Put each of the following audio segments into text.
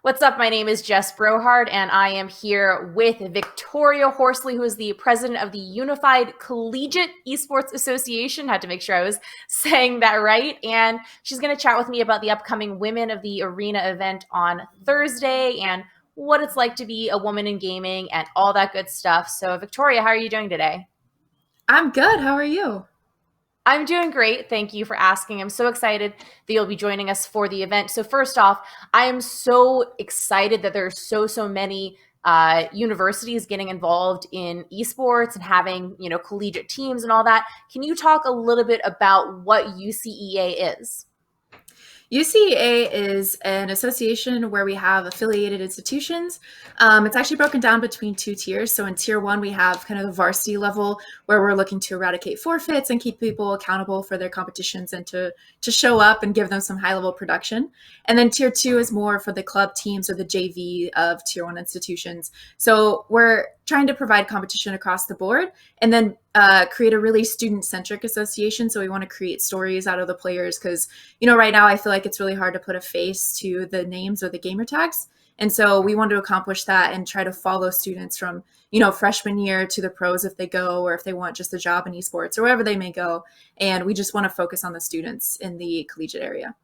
What's up? My name is Jess Brohard, and I am here with Victoria Horsley, who is the president of the Unified Collegiate Esports Association. Had to make sure I was saying that right. And she's going to chat with me about the upcoming Women of the Arena event on Thursday and what it's like to be a woman in gaming and all that good stuff. So, Victoria, how are you doing today? I'm good. How are you? I'm doing great. Thank you for asking. I'm so excited that you'll be joining us for the event. So first off, I am so excited that there's so many universities getting involved in esports and having collegiate teams and all that. Can you talk a little bit about what UCEA is? UCA is an association where we have affiliated institutions. It's actually broken down between two tiers. So in tier one, we have kind of the varsity level where we're looking to eradicate forfeits and keep people accountable for their competitions and to show up and give them some high level production. And then tier two is more for the club teams or the JV of tier one institutions. So we're trying to provide competition across the board and then create a really student centric association. So we want to create stories out of the players because, right now I feel like it's really hard to put a face to the names or the gamer tags. And so we want to accomplish that and try to follow students from, freshman year to the pros if they go, or if they want just a job in esports or wherever they may go. And we just want to focus on the students in the collegiate area.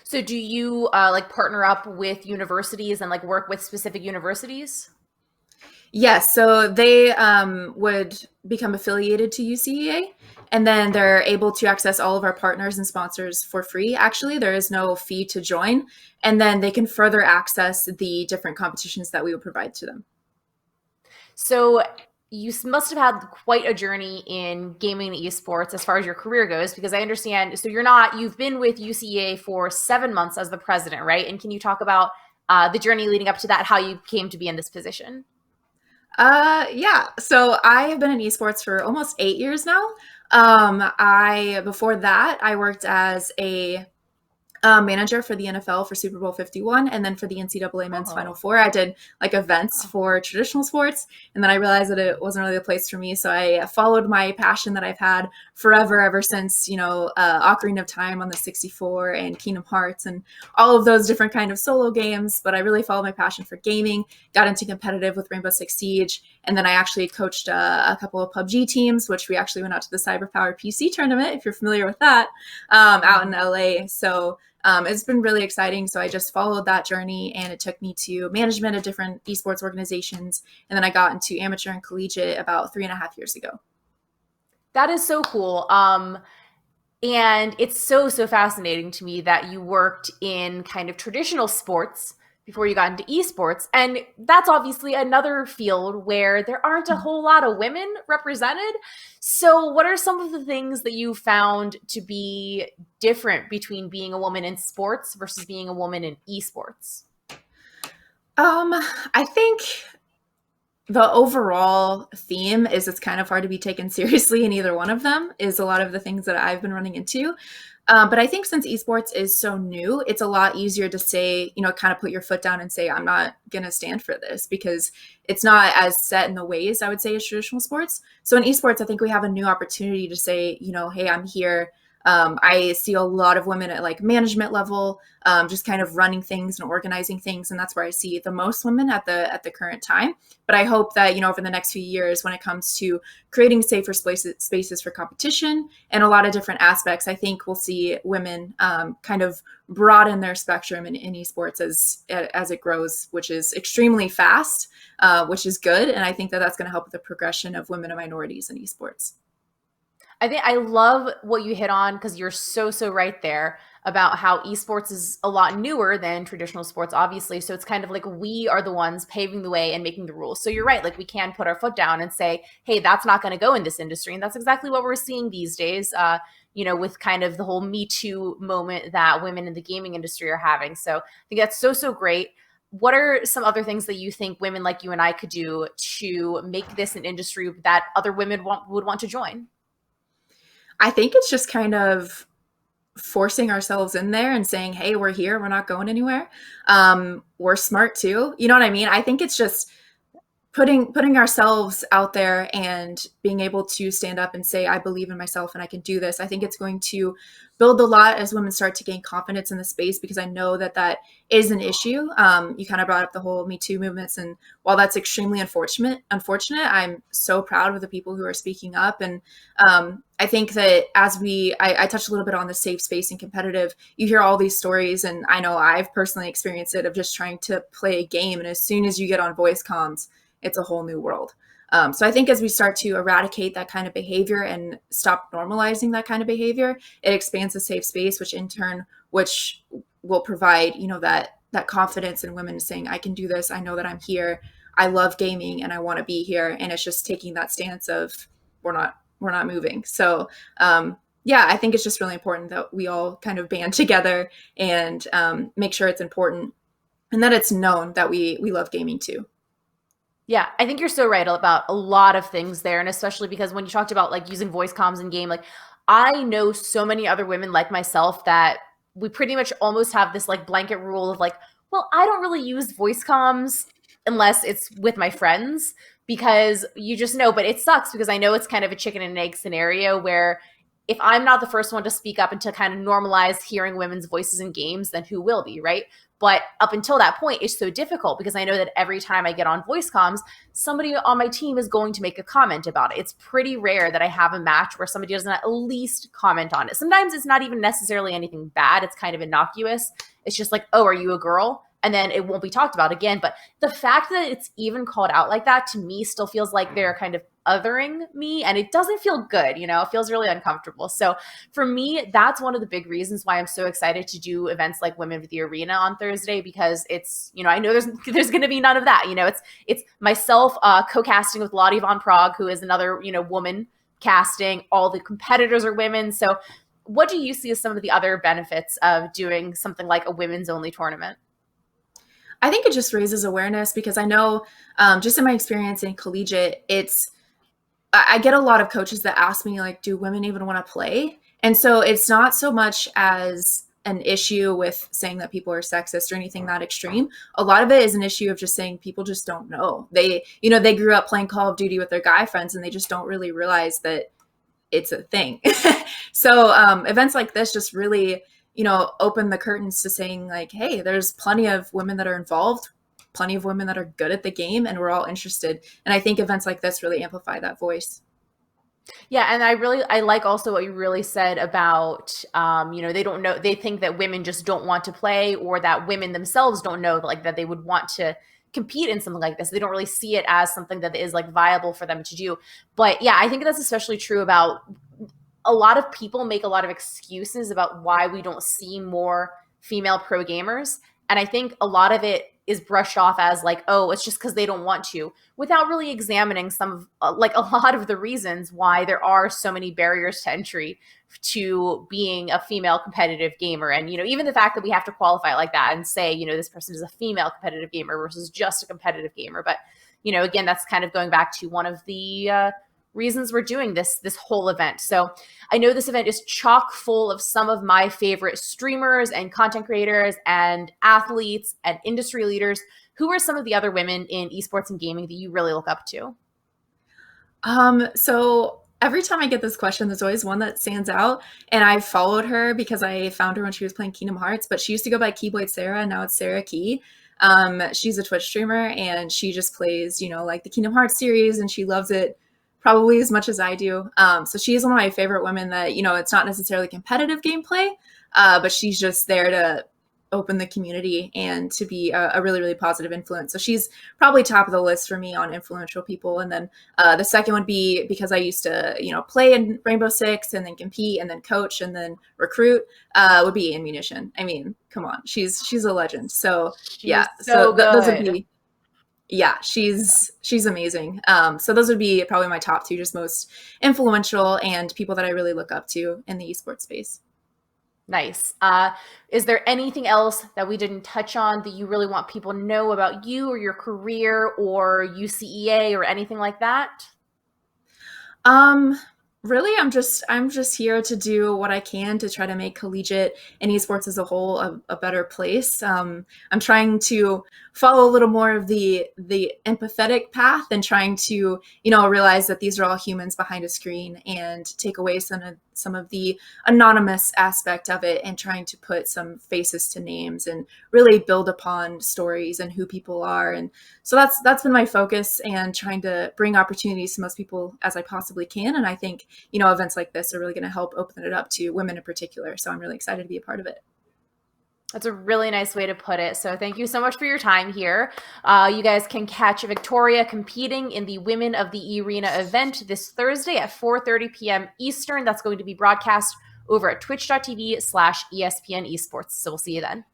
So do you like partner up with universities and like work with specific universities? Yes, so they would become affiliated to UCEA, and then they're able to access all of our partners and sponsors for free. Actually, there is no fee to join, and then they can further access the different competitions that we would provide to them. So you must have had quite a journey in gaming and esports as far as your career goes, because I understand. So you've been with UCA for 7 months as the president, right? And can you talk about the journey leading up to that, how you came to be in this position? Yeah. So I have been in esports for almost 8 years now. I before that I worked as a manager for the NFL for Super Bowl 51, and then for the NCAA Men's Final Oh, Four. I did like events wow. for traditional sports, and then I realized that it wasn't really the place for me. So I followed my passion that I've had forever, ever since Ocarina of Time on the 64 and Kingdom Hearts and all of those different kind of solo games. But I really followed my passion for gaming, got into competitive with Rainbow Six Siege, and then I actually coached a couple of PUBG teams, which we actually went out to the CyberPower PC tournament, if you're familiar with that, out in Mhm. LA. So it's been really exciting. So I just followed that journey, and it took me to management of different esports organizations. And then I got into amateur and collegiate about 3.5 years ago. That is so cool. And it's so fascinating to me that you worked in kind of traditional sports before you got into esports. And that's obviously another field where there aren't a whole lot of women represented. So, what are some of the things that you found to be different between being a woman in sports versus being a woman in esports? Um, I think the overall theme is it's kind of hard to be taken seriously in either one of them, is a lot of the things that I've been running into. But I think since esports is so new, it's a lot easier to say, kind of put your foot down and say, I'm not going to stand for this, because it's not as set in the ways, I would say, as traditional sports. So in esports, I think we have a new opportunity to say, hey, I'm here. I see a lot of women at like management level, just kind of running things and organizing things, and that's where I see the most women at the current time. But I hope that over the next few years, when it comes to creating safer spaces for competition and a lot of different aspects, I think we'll see women kind of broaden their spectrum in esports as it grows, which is extremely fast, which is good, and I think that that's going to help with the progression of women and minorities in esports. I think I love what you hit on because you're so right there about how esports is a lot newer than traditional sports, obviously. So it's kind of like we are the ones paving the way and making the rules. So you're right. Like we can put our foot down and say, hey, that's not going to go in this industry. And that's exactly what we're seeing these days, with kind of the whole Me Too moment that women in the gaming industry are having. So I think that's so great. What are some other things that you think women like you and I could do to make this an industry that other women would want to join? I think it's just kind of forcing ourselves in there and saying, hey, we're here, we're not going anywhere. We're smart too. You know what I mean? I think it's just putting ourselves out there and being able to stand up and say I believe in myself and I can do this. I think it's going to build a lot as women start to gain confidence in the space, because I know that that is an issue. You kind of brought up the whole Me Too movements, and while that's extremely unfortunate, I'm so proud of the people who are speaking up. And I think that I touched a little bit on the safe space and competitive. You hear all these stories, and I know I've personally experienced it, of just trying to play a game, and as soon as you get on voice comms, it's a whole new world. So I think as we start to eradicate that kind of behavior and stop normalizing that kind of behavior, it expands the safe space, which will provide, that confidence in women saying, I can do this. I know that I'm here. I love gaming and I want to be here. And it's just taking that stance of we're not moving. So yeah, I think it's just really important that we all kind of band together and make sure it's important and that it's known that we love gaming too. Yeah, I think you're so right about a lot of things there. And especially because when you talked about like using voice comms in game, like I know so many other women like myself that we pretty much almost have this like blanket rule of like, well, I don't really use voice comms unless it's with my friends because you just know, but it sucks because I know it's kind of a chicken and egg scenario where if I'm not the first one to speak up and to kind of normalize hearing women's voices in games, then who will be, right? But up until that point, it's so difficult because I know that every time I get on voice comms, somebody on my team is going to make a comment about it. It's pretty rare that I have a match where somebody doesn't at least comment on it. Sometimes it's not even necessarily anything bad. It's kind of innocuous. It's just like, oh, are you a girl? And then it won't be talked about again. But the fact that it's even called out like that to me still feels like they're kind of othering me and it doesn't feel good, it feels really uncomfortable. So for me, that's one of the big reasons why I'm so excited to do events like Women with eRena on Thursday, because it's, I know there's going to be none of that. It's myself co-casting with Lottie Von Prague, who is another, woman casting. All the competitors are women. So what do you see as some of the other benefits of doing something like a women's only tournament? I think it just raises awareness, because I know, just in my experience in collegiate, I get a lot of coaches that ask me, like, do women even want to play? And so it's not so much as an issue with saying that people are sexist or anything that extreme. A lot of it is an issue of just saying people just don't know. They grew up playing Call of Duty with their guy friends and they just don't really realize that it's a thing. So events like this just really, open the curtains to saying like, hey, there's plenty of women that are involved, plenty of women that are good at the game, and we're all interested. And I think events like this really amplify that voice. Yeah, and I like also what you really said about they don't know, they think that women just don't want to play, or that women themselves don't know like that they would want to compete in something like this. They don't really see it as something that is like viable for them to do. But yeah, I think that's especially true about a lot of people make a lot of excuses about why we don't see more female pro gamers. And I think a lot of it is brushed off as like, oh, it's just because they don't want to, without really examining some of like a lot of the reasons why there are so many barriers to entry to being a female competitive gamer. And, even the fact that we have to qualify like that and say, this person is a female competitive gamer versus just a competitive gamer. But, again, that's kind of going back to one of the reasons we're doing this whole event. So I know this event is chock full of some of my favorite streamers and content creators and athletes and industry leaders. Who are some of the other women in esports and gaming that you really look up to? So every time I get this question, there's always one that stands out. And I followed her because I found her when she was playing Kingdom Hearts, but she used to go by Keyblade Sarah, and now it's Sarah Key. She's a Twitch streamer and she just plays, like the Kingdom Hearts series, and she loves it probably as much as I do. So she's one of my favorite women that, it's not necessarily competitive gameplay, but she's just there to open the community and to be a really, really positive influence. So she's probably top of the list for me on influential people. And then the second would be, because I used to, play in Rainbow Six and then compete and then coach and then recruit, would be Ammunition. I mean, come on, she's a legend. So She's yeah, so those would good. be, yeah, she's amazing. So those would be probably my top two, just most influential and people that I really look up to in the esports space. Nice. Is there anything else that we didn't touch on that you really want people to know about you or your career or UCEA or anything like that? Um, Really, I'm just here to do what I can to try to make collegiate and esports as a whole a better place. I'm trying to follow a little more of the empathetic path and trying to realize that these are all humans behind a screen and take away some of the anonymous aspect of it and trying to put some faces to names and really build upon stories and who people are. And so that's been my focus, and trying to bring opportunities to most people as I possibly can. And I think events like this are really going to help open it up to women in particular. So I'm really excited to be a part of it. That's a really nice way to put it. So thank you so much for your time here. You guys can catch Victoria competing in the Women of the eRena event this Thursday at 4:30 p.m. Eastern. That's going to be broadcast over at twitch.tv/ESPN Esports. So we'll see you then.